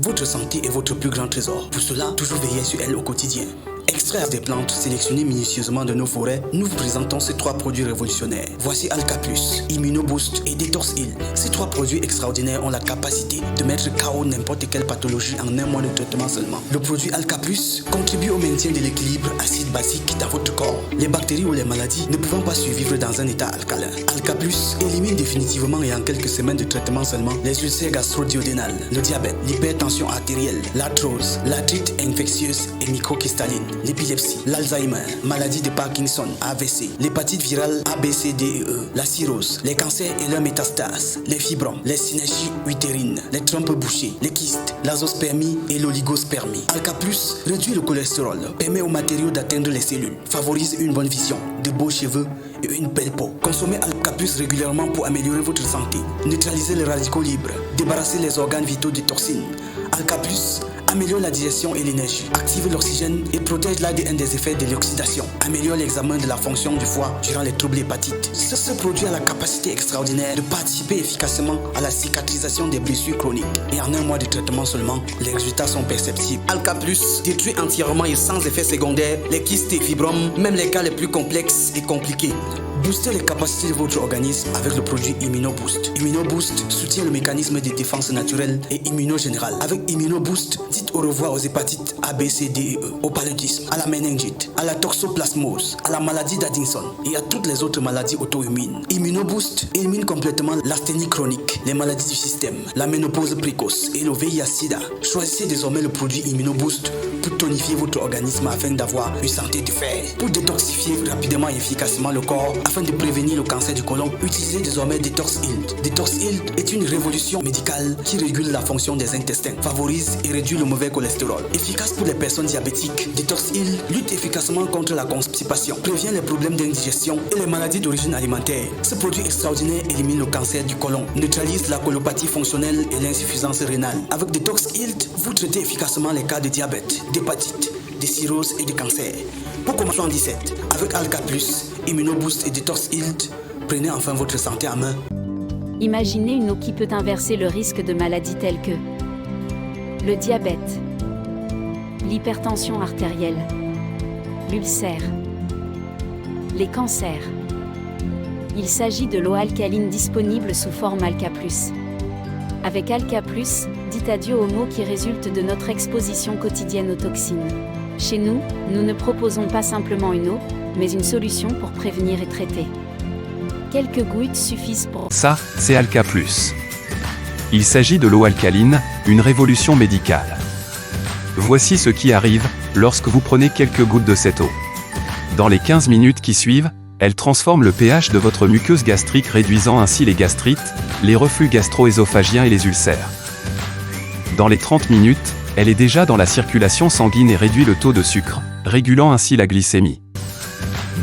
Votre santé est votre plus grand trésor. Pour cela, toujours veillez sur elle au quotidien. Extraire des plantes sélectionnées minutieusement de nos forêts, nous vous présentons ces 3 produits révolutionnaires. Voici Alka Plus, Immunoboost et Detox Heal. Ces 3 produits extraordinaires ont la capacité de mettre KO n'importe quelle pathologie en un mois de traitement seulement. Le produit Alka Plus contribue au maintien de l'équilibre acide-basique dans votre corps. Les bactéries ou les maladies ne pouvant pas survivre dans un état alcalin. Alka Plus élimine définitivement et en quelques semaines de traitement seulement les ulcères gastro-duodénales, le diabète, l'hypertension artérielle, l'arthrose, l'arthrite infectieuse et microcristalline, l'épilepsie, l'Alzheimer, maladie de Parkinson, AVC, l'hépatite virale A, B, C, D et E, la cirrhose, les cancers et leurs métastases, les fibromes, les synergies utérines, les trompes bouchées, les kystes, l'azospermie et l'oligospermie. Alka Plus réduit le cholestérol, permet aux matériaux d'atteindre les cellules, favorise une bonne vision, de beaux cheveux et une belle peau. Consommez Alka Plus régulièrement pour améliorer votre santé, neutraliser les radicaux libres, débarrasser les organes vitaux des toxines. Alka Plus améliore la digestion et l'énergie, active l'oxygène et protège l'ADN des effets de l'oxydation, améliore l'examen de la fonction du foie durant les troubles hépatiques. Ce produit a la capacité extraordinaire de participer efficacement à la cicatrisation des blessures chroniques. Et en un mois de traitement seulement, les résultats sont perceptibles. Alka Plus détruit entièrement et sans effet secondaire les kystes et fibromes, même les cas les plus complexes et compliqués. Boostez les capacités de votre organisme avec le produit Immunoboost. Immunoboost soutient le mécanisme de défense naturelle et immunogénérale. Avec Immunoboost, dites au revoir aux hépatites A, B, C, D et E, au paludisme, à la méningite, à la toxoplasmose, à la maladie d'Addison et à toutes les autres maladies auto-immunes. Immunoboost élimine complètement l'asthénie chronique, les maladies du système, la ménopause précoce et le VIH-Sida. Choisissez désormais le produit Immunoboost pour tonifier votre organisme afin d'avoir une santé de fer. Pour détoxifier rapidement et efficacement le corps, afin de prévenir le cancer du côlon, utilisez désormais Detox Heal. Detox Heal est une révolution médicale qui régule la fonction des intestins, favorise et réduit le mauvais cholestérol. Efficace pour les personnes diabétiques, Detox Heal lutte efficacement contre la constipation, prévient les problèmes d'indigestion et les maladies d'origine alimentaire. Ce produit extraordinaire élimine le cancer du côlon, neutralise la colopathie fonctionnelle et l'insuffisance rénale. Avec Detox Heal, vous traitez efficacement les cas de diabète, d'hépatite, de cirrhose et de cancer. Pour commencer en 17, avec Alka Plus, Immunoboost et Detox Heal, prenez enfin votre santé en main. Imaginez une eau qui peut inverser le risque de maladies telles que le diabète, l'hypertension artérielle, l'ulcère, les cancers. Il s'agit de l'eau alcaline disponible sous forme Alka Plus. Avec Alka Plus, dites adieu aux maux qui résultent de notre exposition quotidienne aux toxines. Chez nous, nous ne proposons pas simplement une eau, mais une solution pour prévenir et traiter. Quelques gouttes suffisent pour... Ça, c'est Alka Plus. Il s'agit de l'eau alcaline, une révolution médicale. Voici ce qui arrive lorsque vous prenez quelques gouttes de cette eau. Dans les 15 minutes qui suivent, elle transforme le pH de votre muqueuse gastrique, réduisant ainsi les gastrites, les reflux gastro-ésophagiens et les ulcères. Dans les 30 minutes, elle est déjà dans la circulation sanguine et réduit le taux de sucre, régulant ainsi la glycémie.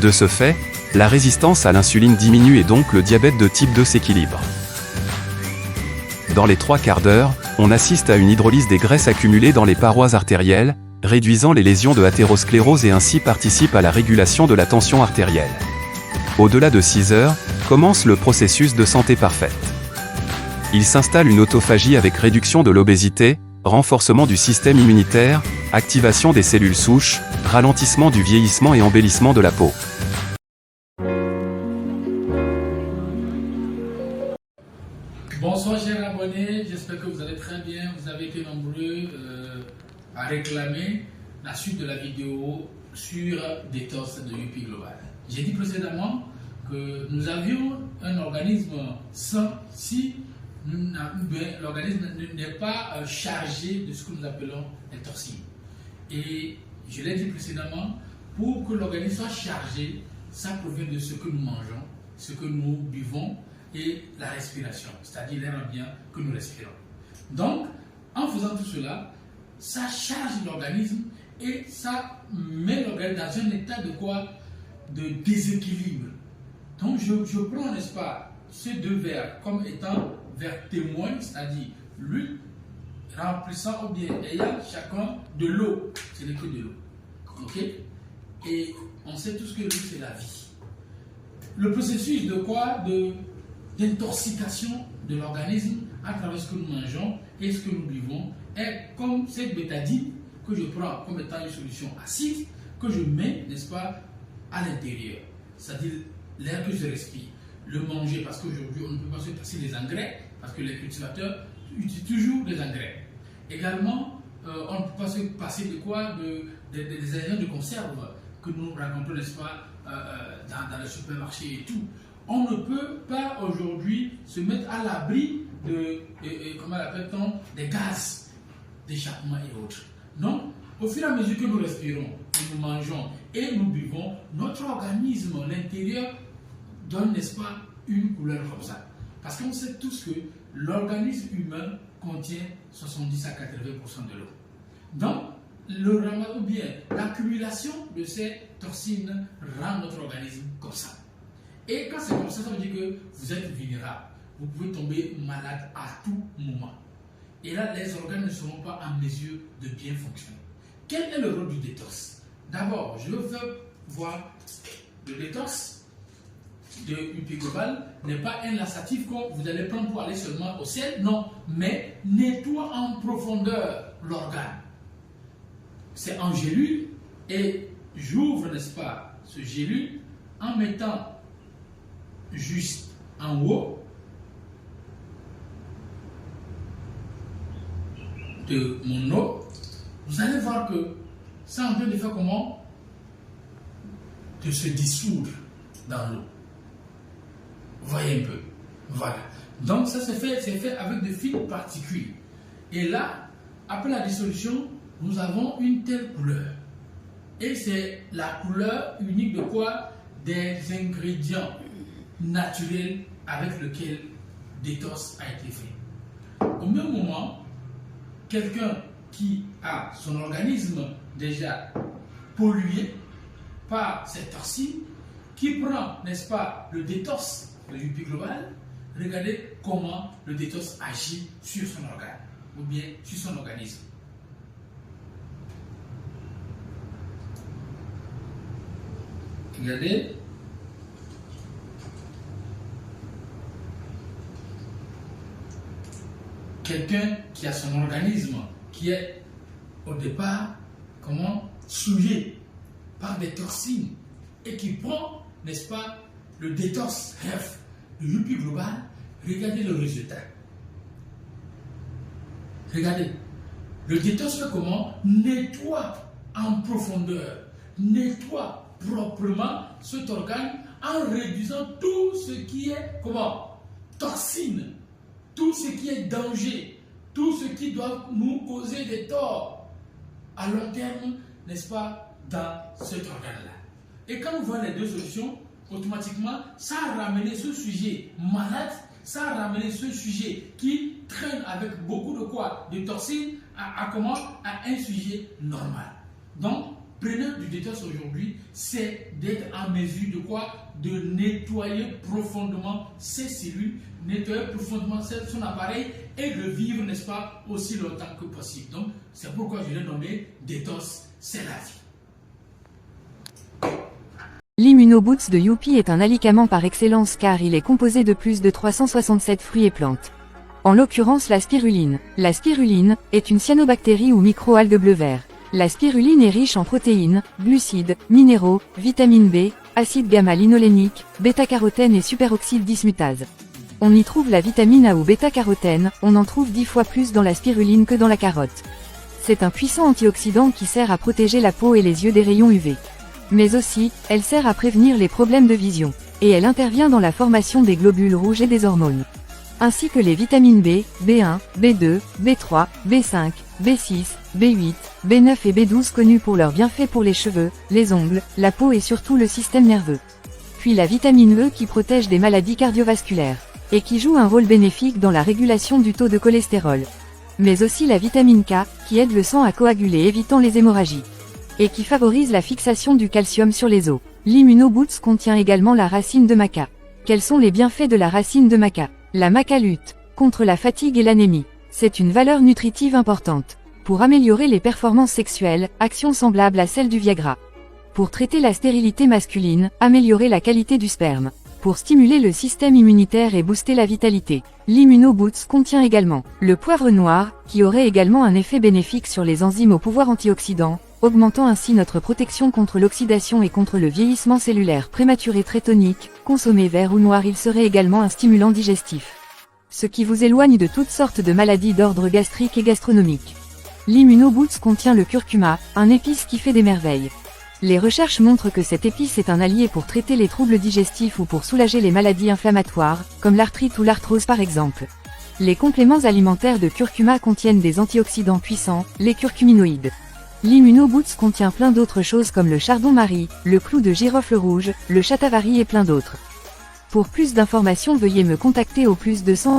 De ce fait, la résistance à l'insuline diminue et donc le diabète de type 2 s'équilibre. Dans les 3 quarts d'heure, on assiste à une hydrolyse des graisses accumulées dans les parois artérielles, réduisant les lésions de athérosclérose et ainsi participe à la régulation de la tension artérielle. Au-delà de 6 heures, commence le processus de santé parfaite. Il s'installe une autophagie avec réduction de l'obésité, renforcement du système immunitaire, activation des cellules souches, ralentissement du vieillissement et embellissement de la peau. Bonsoir chers abonnés, j'espère que vous allez très bien. Vous avez été nombreux à réclamer la suite de la vidéo sur Detox de UP Global. J'ai dit précédemment que nous avions un organisme sain si l'organisme n'est pas chargé de ce que nous appelons les toxines. Et je l'ai dit précédemment, pour que l'organisme soit chargé, ça provient de ce que nous mangeons, ce que nous buvons et la respiration, c'est-à-dire l'air ambiant que nous respirons. Donc, en faisant tout cela, ça charge l'organisme et ça met l'organisme dans un état de quoi? De déséquilibre. Donc, je prends, n'est-ce pas, ces 2 verres comme étant verres témoins, c'est-à-dire lui remplissant ou bien ayant chacun de l'eau. Ce n'est que de l'eau. Ok? Et on sait tous que l'eau, c'est la vie. Le processus de quoi? D'intoxication de l'organisme à travers ce que nous mangeons et ce que nous buvons est comme cette bétadine que je prends comme étant une solution acide que je mets, n'est-ce pas, à l'intérieur. C'est-à-dire l'air que je respire, le manger, parce qu'aujourd'hui on ne peut pas se passer des engrais, parce que les cultivateurs utilisent toujours des engrais. Également, on ne peut pas se passer de quoi, des agents de conserve que nous rencontrons, n'est-ce pas, dans les supermarchés et tout. On ne peut pas aujourd'hui se mettre à l'abri comment l'appelle-t-on, des gaz d'échappement et autres. Donc, au fur et à mesure que nous respirons, que nous mangeons et nous buvons, notre organisme, l'intérieur, donne, n'est-ce pas, une couleur comme ça. Parce qu'on sait tous que l'organisme humain contient 70 à 80% de l'eau. Donc, ou bien l'accumulation de ces toxines rend notre organisme comme ça. Et quand c'est comme ça, ça veut dire que vous êtes vulnérable. Vous pouvez tomber malade à tout moment. Et là, les organes ne seront pas en mesure de bien fonctionner. Quel est le rôle du détox? D'abord, je veux voir le détox de UP Global n'est pas un laxatif que vous allez prendre pour aller seulement au ciel, non, mais nettoie en profondeur l'organe. C'est en gélule et j'ouvre, n'est-ce pas, ce gélule en mettant juste en haut de mon eau. Vous allez voir que ça est en train de faire comment? De se dissoudre dans l'eau. Voyez un peu. Voilà. Donc ça c'est fait avec de fines particules. Et là, après la dissolution, nous avons une telle couleur. Et c'est la couleur unique de quoi? Des ingrédients naturels avec lesquels détox a été fait. Au même moment, quelqu'un qui a son organisme déjà pollué par cette toxine, qui prend, n'est-ce pas, le détox de UP Global, regardez comment le détox agit sur son organe ou bien sur son organisme. Regardez. Quelqu'un qui a son organisme qui est au départ souillé par des toxines et qui prend, n'est-ce pas, le détox Health de UP Global, regardez le résultat. Regardez, le détox fait comment? Nettoie en profondeur, nettoie proprement cet organe en réduisant tout ce qui est toxine, tout ce qui est danger, tout ce qui doit nous causer des torts à long terme, n'est-ce pas, dans cet organe-là. Et quand on voit les deux solutions, automatiquement, ça a ramené ce sujet malade, ça a ramené ce sujet qui traîne avec beaucoup de quoi? De toxines à un sujet normal. Donc, preneur du détox aujourd'hui, c'est d'être en mesure de quoi? De nettoyer profondément ses cellules, nettoyer profondément son appareil et de vivre, n'est-ce pas, aussi longtemps que possible. Donc, c'est pourquoi je l'ai nommé détox, c'est la vie. L'Immunoboost de Youpi est un alicament par excellence car il est composé de plus de 367 fruits et plantes. En l'occurrence la spiruline. La spiruline est une cyanobactérie ou microalgue bleu vert. La spiruline est riche en protéines, glucides, minéraux, vitamine B, acide gamma-linolénique, bêta-carotène et superoxyde dismutase. On y trouve la vitamine A ou bêta-carotène, on en trouve 10 fois plus dans la spiruline que dans la carotte. C'est un puissant antioxydant qui sert à protéger la peau et les yeux des rayons UV. Mais aussi, elle sert à prévenir les problèmes de vision. Et elle intervient dans la formation des globules rouges et des hormones. Ainsi que les vitamines B, B1, B2, B3, B5, B6, B8, B9 et B12 connus pour leurs bienfaits pour les cheveux, les ongles, la peau et surtout le système nerveux. Puis la vitamine E qui protège des maladies cardiovasculaires. Et qui joue un rôle bénéfique dans la régulation du taux de cholestérol. Mais aussi la vitamine K, qui aide le sang à coaguler évitant les hémorragies. Et qui favorise la fixation du calcium sur les os. L'Immunoboost contient également la racine de maca. Quels sont les bienfaits de la racine de maca? La maca lutte contre la fatigue et l'anémie. C'est une valeur nutritive importante. Pour améliorer les performances sexuelles, action semblable à celle du Viagra. Pour traiter la stérilité masculine, améliorer la qualité du sperme. pour stimuler le système immunitaire et booster la vitalité. L'Immunoboost contient également le poivre noir, qui aurait également un effet bénéfique sur les enzymes au pouvoir antioxydant, augmentant ainsi notre protection contre l'oxydation et contre le vieillissement cellulaire prématuré. Très tonique, consommé vert ou noir, il serait également un stimulant digestif, ce qui vous éloigne de toutes sortes de maladies d'ordre gastrique et gastronomique. L'Immunoboost contient le curcuma, un épice qui fait des merveilles. Les recherches montrent que cette épice est un allié pour traiter les troubles digestifs ou pour soulager les maladies inflammatoires, comme l'arthrite ou l'arthrose par exemple. Les compléments alimentaires de curcuma contiennent des antioxydants puissants, les curcuminoïdes. L'Immunoboost contient plein d'autres choses comme le chardon-marie, le clou de girofle rouge, le shatavari et plein d'autres. Pour plus d'informations, veuillez me contacter au +200